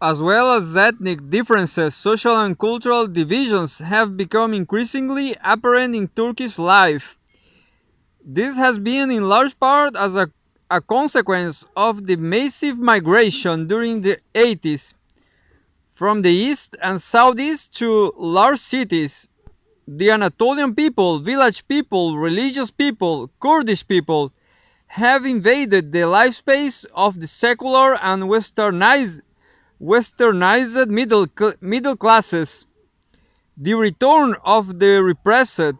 as well as ethnic differences, social and cultural divisions have become increasingly apparent in Turkish life. This has been in large part as a consequence of the massive migration during the 80s from the east and southeast to large cities. The Anatolian people, village people, religious people, Kurdish people have invaded the life space of the secular and westernized middle classes. The return of the repressed.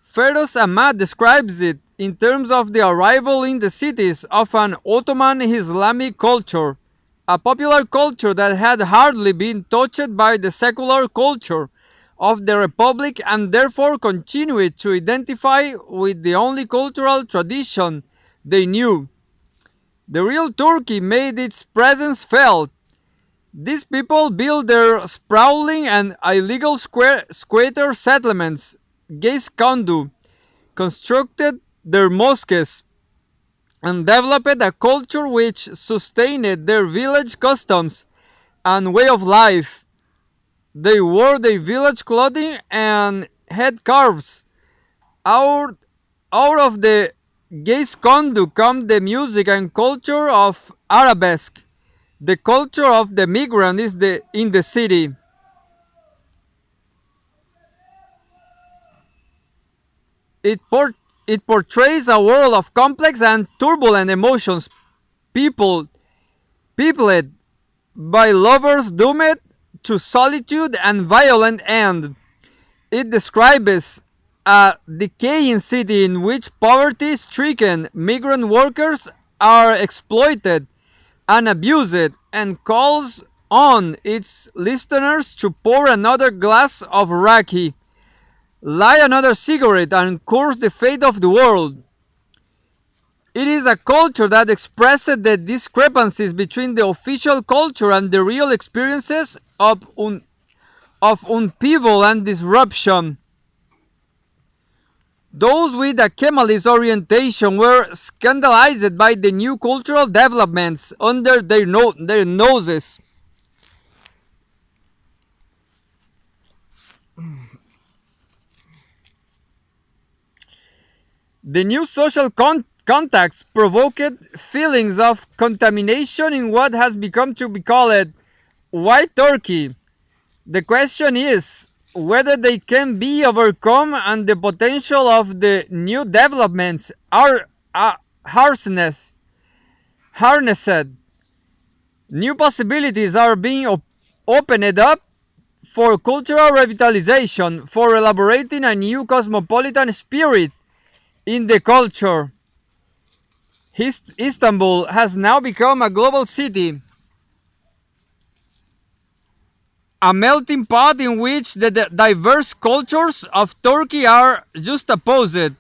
Feroz Ahmad describes it in terms of the arrival in the cities of an Ottoman Islamic culture, a popular culture that had hardly been touched by the secular culture of the Republic and therefore continued to identify with the only cultural tradition they knew. The real Turkey made its presence felt. These people built their sprawling and illegal squatter settlements, Geiskandu, constructed their mosques, and developed a culture which sustained their village customs and way of life. They wore their village clothing and head carves. Out, out of the Geiskandu come the music and culture of Arabesque. The culture of the migrant is in the city. It, it portrays a world of complex and turbulent emotions, people, peopled by lovers doomed to solitude and violent end. It describes a decaying city in which poverty-stricken migrant workers are exploited and abused, and calls on its listeners to pour another glass of raki, light another cigarette, and curse the fate of the world. It is a culture that expresses the discrepancies between the official culture and the real experiences of upheaval and disruption. Those with a Kemalist orientation were scandalized by the new cultural developments under their noses. The new social contacts provoked feelings of contamination in what has become to be called white Turkey. The question is whether they can be overcome and the potential of the new developments are harnessed. New possibilities are being opened up for cultural revitalization, for elaborating a new cosmopolitan spirit in the culture. Istanbul has now become a global city, a melting pot in which the diverse cultures of Turkey are juxtaposed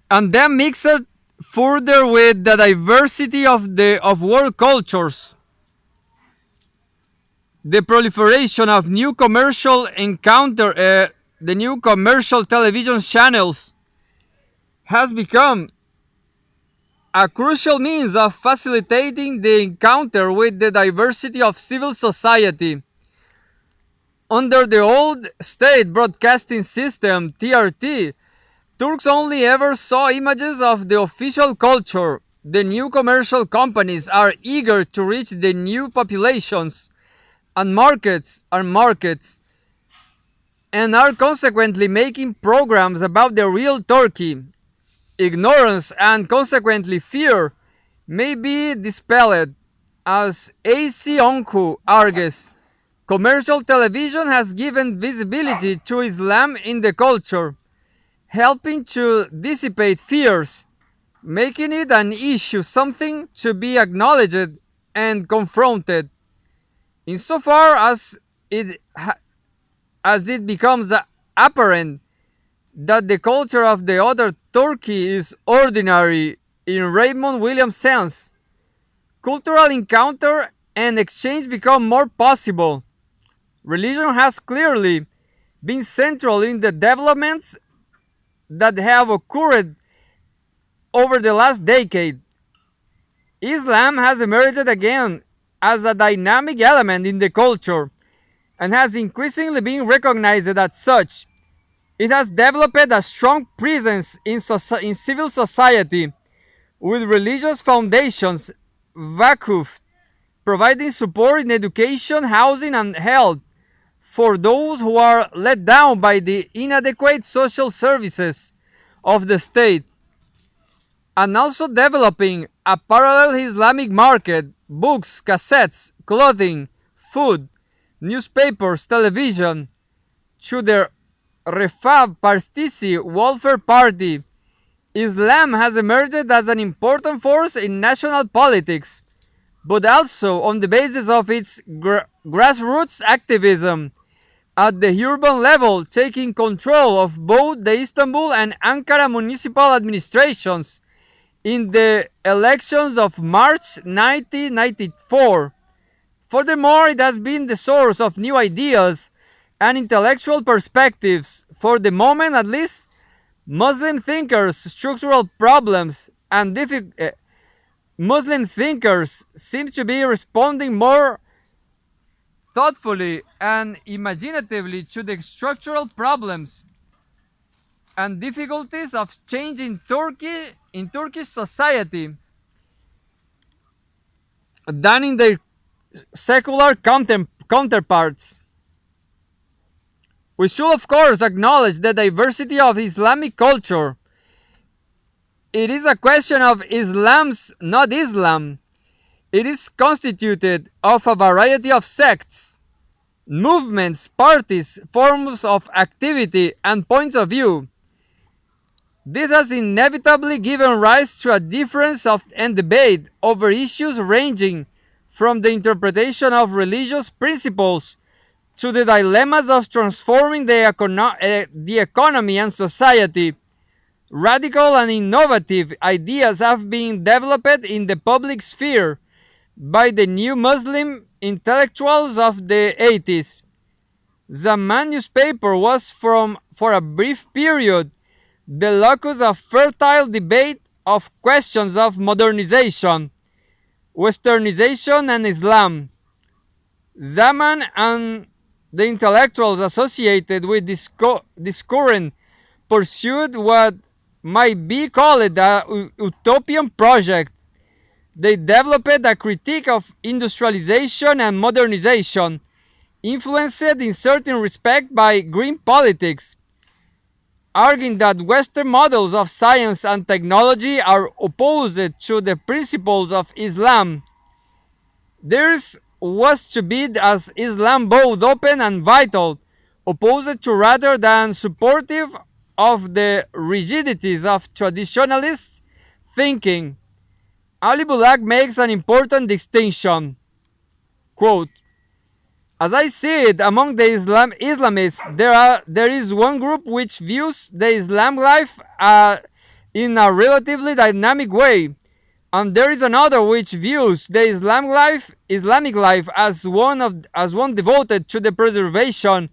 and then mixed further with the diversity of world cultures. The proliferation of the new commercial television channels has become a crucial means of facilitating the encounter with the diversity of civil society. Under the old state broadcasting system, TRT, Turks only ever saw images of the official culture. The new commercial companies are eager to reach the new populations and markets and are consequently making programs about the real Turkey. Ignorance and consequently fear may be dispelled. As A.C. Onku argues, commercial television has given visibility to Islam in the culture, helping to dissipate fears, making it an issue, something to be acknowledged and confronted. Insofar as it becomes apparent that the culture of the other Turkey is ordinary in Raymond Williams' sense, cultural encounter and exchange become more possible. Religion has clearly been central in the developments that have occurred over the last decade. Islam has emerged again as a dynamic element in the culture and has increasingly been recognized as such. It has developed a strong presence in civil society with religious foundations, vakuf, providing support in education, housing, and health for those who are let down by the inadequate social services of the state, and also developing a parallel Islamic market, books, cassettes, clothing, food, newspapers, television, through the Refab Partisi Welfare Party. Islam has emerged as an important force in national politics, but also on the basis of its grassroots activism at the urban level, taking control of both the Istanbul and Ankara municipal administrations in the elections of March 1994. Furthermore, it has been the source of new ideas and intellectual perspectives, for the moment at least. Muslim thinkers' structural problems and Muslim thinkers seem to be responding more thoughtfully and imaginatively to the structural problems and difficulties of change in Turkish society than in their secular counterparts. We should of course acknowledge the diversity of Islamic culture. It is a question of Islam's not Islam. It is constituted of a variety of sects, movements, parties, forms of activity, and points of view. This has inevitably given rise to a difference and debate over issues ranging from the interpretation of religious principles to the dilemmas of transforming the economy and society. Radical and innovative ideas have been developed in the public sphere by the new Muslim intellectuals of the 80s. Zaman newspaper was for a brief period the locus of fertile debate of questions of modernization, westernization, and Islam. Zaman and the intellectuals associated with this current pursued what might be called a utopian project. They developed a critique of industrialization and modernization, influenced in certain respect by green politics, arguing that Western models of science and technology are opposed to the principles of Islam. Theirs was to be as Islam both open and vital, opposed to rather than supportive of the rigidities of traditionalist thinking. Ali Bulak makes an important distinction. Quote, as I see it, among the Islamists, there is one group which views the Islam life in a relatively dynamic way, and there is another which views the Islamic life as one devoted to the preservation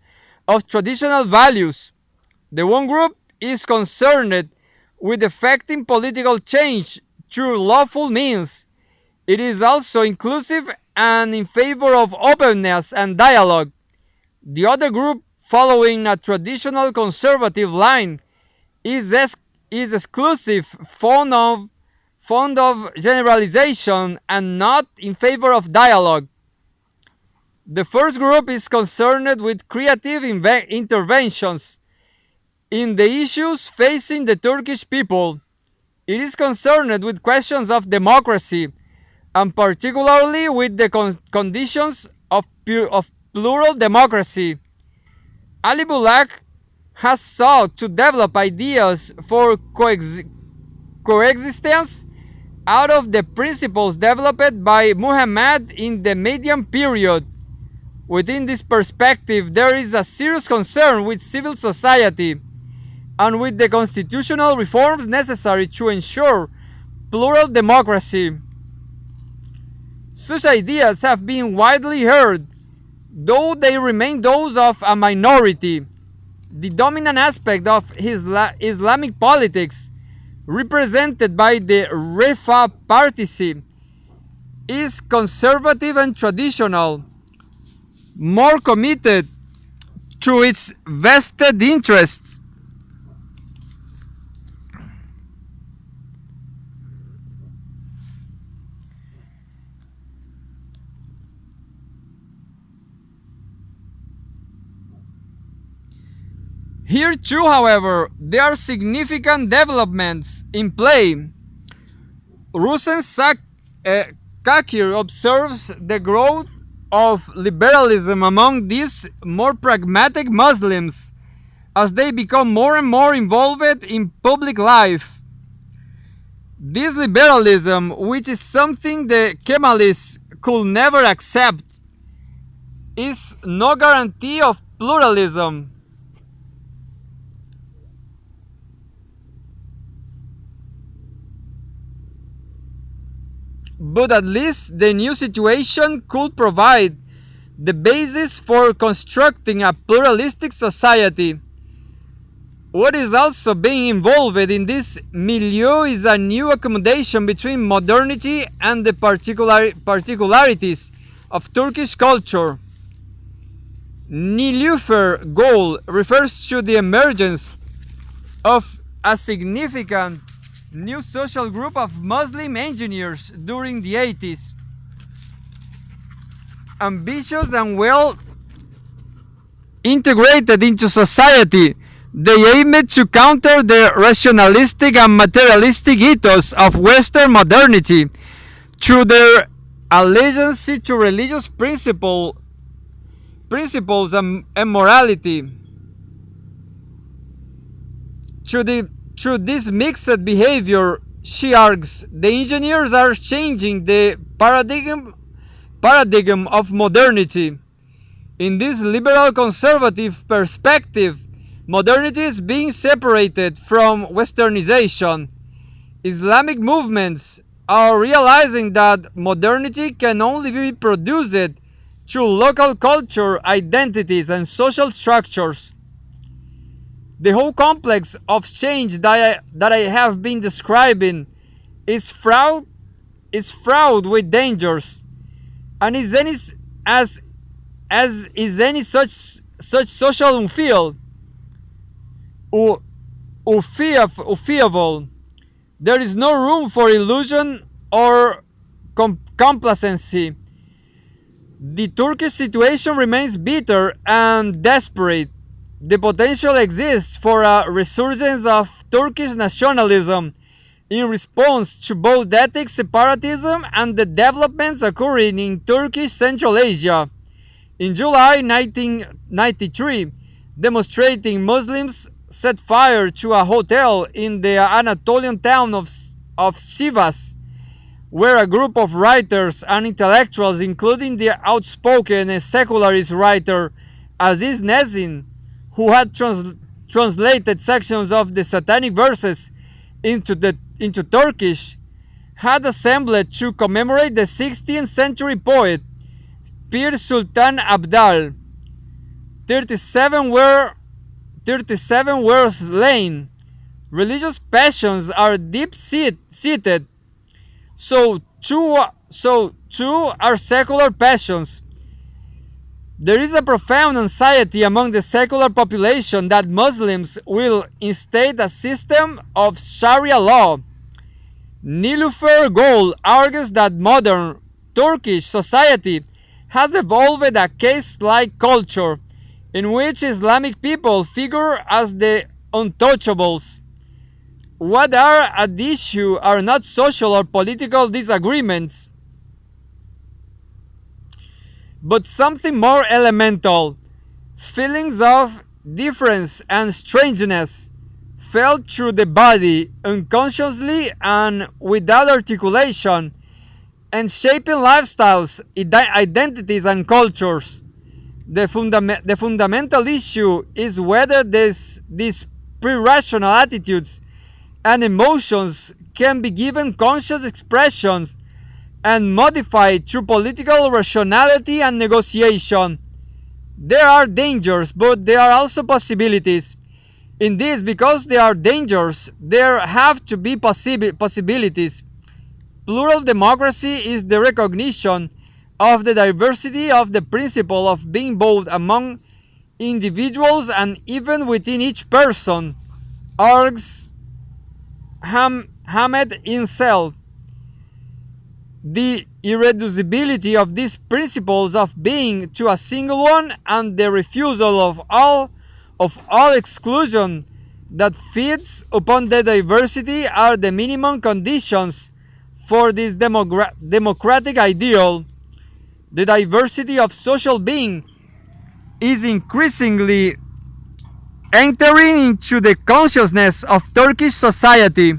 of traditional values. The one group is concerned with effecting political change through lawful means. It is also inclusive and in favor of openness and dialogue. The other group, following a traditional conservative line, is exclusive, fond of generalization, and not in favor of dialogue. The first group is concerned with creative interventions in the issues facing the Turkish people. It is concerned with questions of democracy, and particularly with the conditions of plural democracy. Ali Bulak has sought to develop ideas for coexistence out of the principles developed by Muhammad in the Median period. Within this perspective, there is a serious concern with civil society and with the constitutional reforms necessary to ensure plural democracy. Such ideas have been widely heard, though they remain those of a minority. The dominant aspect of Islamic politics, represented by the Refah Partisi, is conservative and traditional, more committed to its vested interests. Here too, however, there are significant developments in play. Kakir observes the growth of liberalism among these more pragmatic Muslims as they become more and more involved in public life. This liberalism, which is something the Kemalists could never accept, is no guarantee of pluralism. But at least the new situation could provide the basis for constructing a pluralistic society. What is also being involved in this milieu is a new accommodation between modernity and the particularities of Turkish culture. Nilüfer goal refers to the emergence of a significant new social group of Muslim engineers during the 80s. Ambitious and well integrated into society, they aimed to counter the rationalistic and materialistic ethos of Western modernity through their allegiance to religious principles and morality. Through this mixed behavior, she argues, the engineers are changing the paradigm of modernity. In this liberal conservative perspective, modernity is being separated from westernization. Islamic movements are realizing that modernity can only be produced through local culture, identities, and social structures. The whole complex of change that I have been describing is fraught with dangers, and is any such social unfeasible. There is no room for illusion or complacency. The Turkish situation remains bitter and desperate. The potential exists for a resurgence of Turkish nationalism in response to both ethnic separatism and the developments occurring in Turkish Central Asia. In July 1993, demonstrating Muslims set fire to a hotel in the Anatolian town of Sivas, where a group of writers and intellectuals, including the outspoken secularist writer Aziz Nesin, who had translated sections of the Satanic verses into Turkish, had assembled to commemorate the 16th century poet Pir Sultan Abdal. 37 were slain. Religious passions are deep-seated, so too are secular passions. There is a profound anxiety among the secular population that Muslims will instate a system of Sharia law. Nilüfer Gol argues that modern Turkish society has evolved a caste-like culture in which Islamic people figure as the untouchables. What are at issue are not social or political disagreements, but something more elemental: feelings of difference and strangeness felt through the body unconsciously and without articulation, and shaping lifestyles, identities, and cultures. The fundamental issue is whether these pre-rational attitudes and emotions can be given conscious expressions and modified through political rationality and negotiation. There are dangers, but there are also possibilities. In this, because there are dangers, there have to be possibilities. plural democracy is the recognition of the diversity of the principle of being both among individuals and even within each person, argues Hamed himself. The irreducibility of these principles of being to a single one and the refusal of all exclusion that feeds upon the diversity are the minimum conditions for this democratic ideal. The diversity of social being is increasingly entering into the consciousness of Turkish society.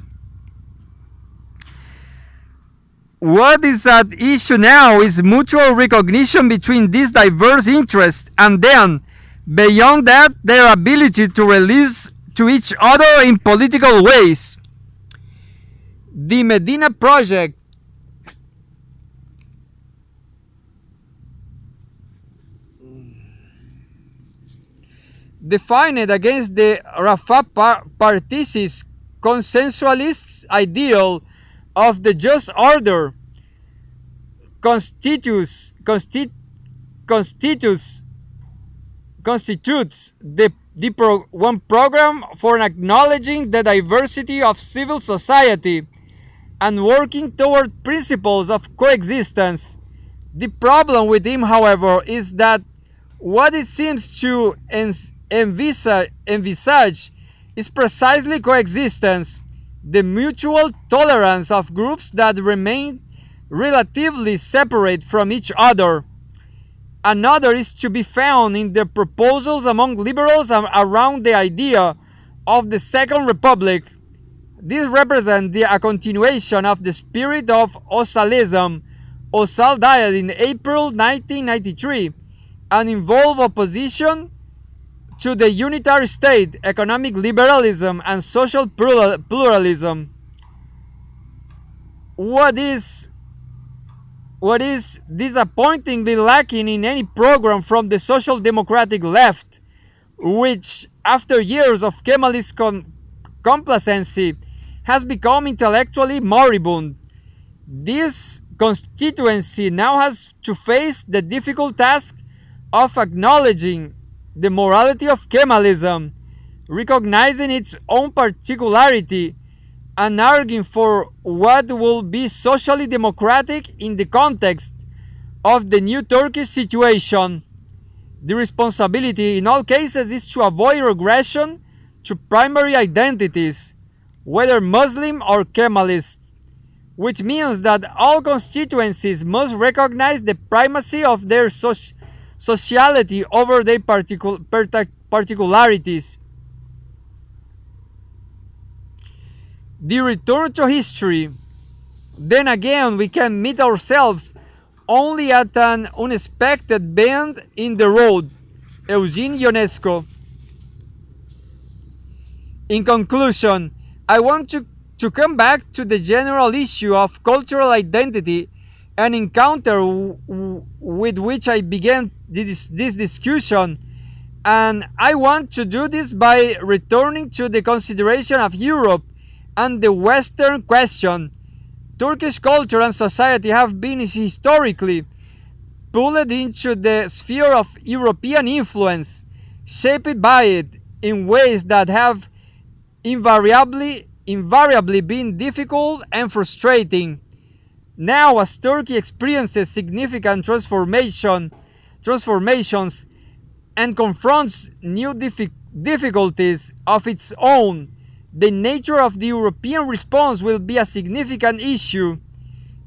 What is at issue now is mutual recognition between these diverse interests, and then, beyond that, their ability to release to each other in political ways. The Medina Project defined against the Rafah Partisi's consensualist ideal of the just order constitutes one program for acknowledging the diversity of civil society and working toward principles of coexistence. The problem with him, however, is that what it seems to envisage is precisely coexistence, the mutual tolerance of groups that remain relatively separate from each other. Another is to be found in the proposals among liberals around the idea of the Second Republic. This represents a continuation of the spirit of Osalism. Osal died in April 1993 and involved opposition to the unitary state, economic liberalism, and social pluralism. What is disappointingly lacking in any program from the social democratic left, which, after years of Kemalist complacency, has become intellectually moribund. This constituency now has to face the difficult task of acknowledging the morality of Kemalism, recognizing its own particularity, and arguing for what will be socially democratic in the context of the new Turkish situation. The responsibility in all cases is to avoid regression to primary identities, whether Muslim or Kemalist, which means that all constituencies must recognize the primacy of their sociality over their particularities. The return to history. Then again, we can meet ourselves only at an unexpected bend in the road. Eugene Ionesco. In conclusion, I want to come back to the general issue of cultural identity, an encounter with which I began this discussion, and I want to do this by returning to the consideration of Europe and the Western question. Turkish culture and society have been historically pulled into the sphere of European influence, shaped by it in ways that have invariably been difficult and frustrating. Now, as Turkey experiences significant transformations and confronts new difficulties of its own, the nature of the European response will be a significant issue.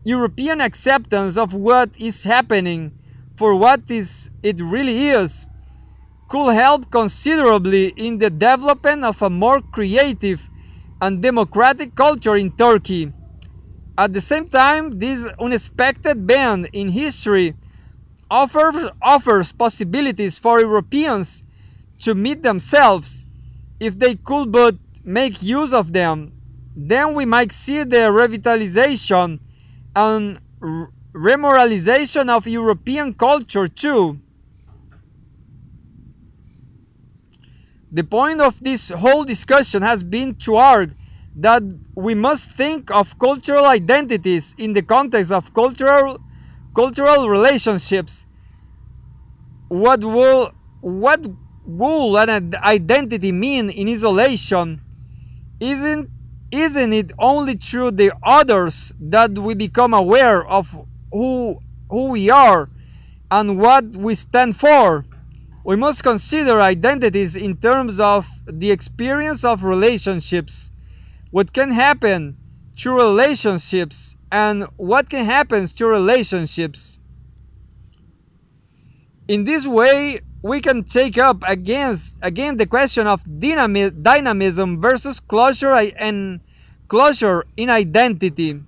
European acceptance of what is happening for what it really is could help considerably in the development of a more creative and democratic culture in Turkey. At the same time, this unexpected bend in history offers possibilities for Europeans to meet themselves if they could but make use of them. Then we might see the revitalization and remoralization of European culture too. The point of this whole discussion has been to argue that we must think of cultural identities in the context of cultural relationships. What will an identity mean in isolation? Isn't isn't it only through the others that we become aware of who we are and what we stand for? We must consider identities in terms of the experience of relationships, what can happen through relationships, and what can happen through relationships. In this way, we can take up again the question of dynamism versus closure and closure in identity.